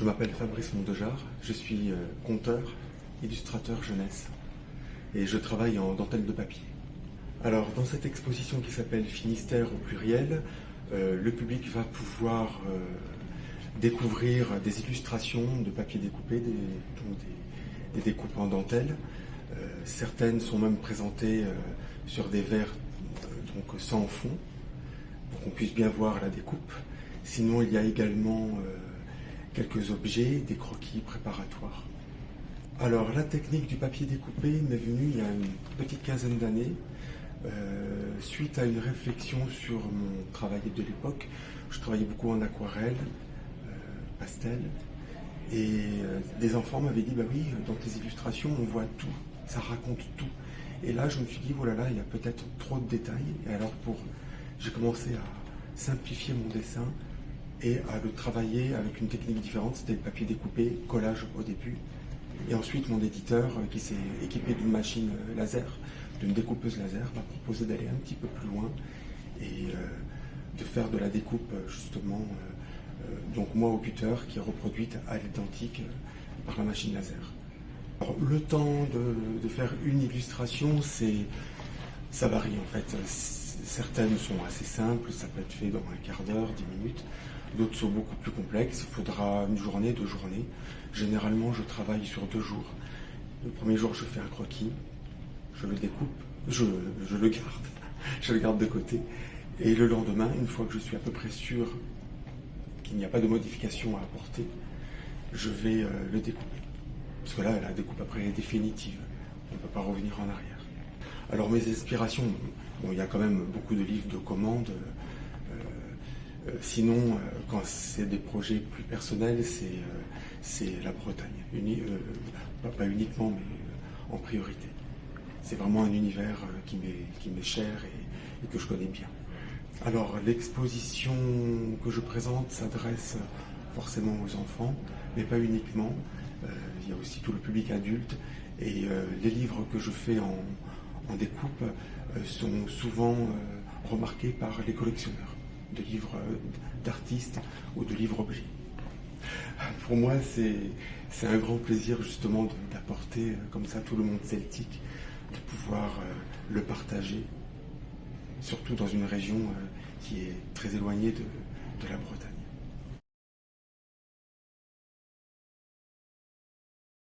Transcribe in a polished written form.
Je m'appelle Fabrice Mondejar, je suis conteur, illustrateur jeunesse et je travaille en dentelle de papier. Alors dans cette exposition qui s'appelle Finistère au pluriel, le public va pouvoir découvrir des illustrations de papier découpé, des découpes en dentelle. Certaines sont même présentées sur des verres donc sans fond, pour qu'on puisse bien voir la découpe. Sinon, il y a également quelques objets, des croquis préparatoires. Alors, la technique du papier découpé m'est venue il y a une petite quinzaine d'années, suite à une réflexion sur mon travail de l'époque. Je travaillais beaucoup en aquarelle, pastel, et des enfants m'avaient dit, bah oui, dans tes illustrations, on voit tout, ça raconte tout. Et là, je me suis dit, oh là là, il y a peut-être trop de détails. Et alors, j'ai commencé à simplifier mon dessin et à le travailler avec une technique différente. C'était le papier découpé, collage au début. Et ensuite, mon éditeur, qui s'est équipé d'une machine laser, d'une découpeuse laser, m'a proposé d'aller un petit peu plus loin et de faire de la découpe, justement, donc moi au cutter, qui est reproduite à l'identique par la machine laser. Alors, le temps de faire une illustration, ça varie en fait. Certaines sont assez simples, ça peut être fait dans un quart d'heure, 10 minutes. D'autres sont beaucoup plus complexes, il faudra une journée, 2 journées. Généralement, je travaille sur 2 jours. Le premier jour, je fais un croquis, je le découpe, je le garde, je le garde de côté. Et le lendemain, une fois que je suis à peu près sûr qu'il n'y a pas de modification à apporter, je vais le découper. Parce que là, la découpe après est définitive, on ne peut pas revenir en arrière. Alors mes inspirations, bon, il y a quand même beaucoup de livres de commandes. Sinon, quand c'est des projets plus personnels, c'est la Bretagne. Pas uniquement, mais en priorité. C'est vraiment un univers qui m'est cher et que je connais bien. Alors l'exposition que je présente s'adresse forcément aux enfants, mais pas uniquement. Il y a aussi tout le public adulte. Et les livres que je fais en découpe sont souvent remarqués par les collectionneurs de livres d'artistes ou de livres objets. Pour moi, c'est un grand plaisir justement d'apporter comme ça tout le monde celtique, de pouvoir le partager, surtout dans une région qui est très éloignée de la Bretagne.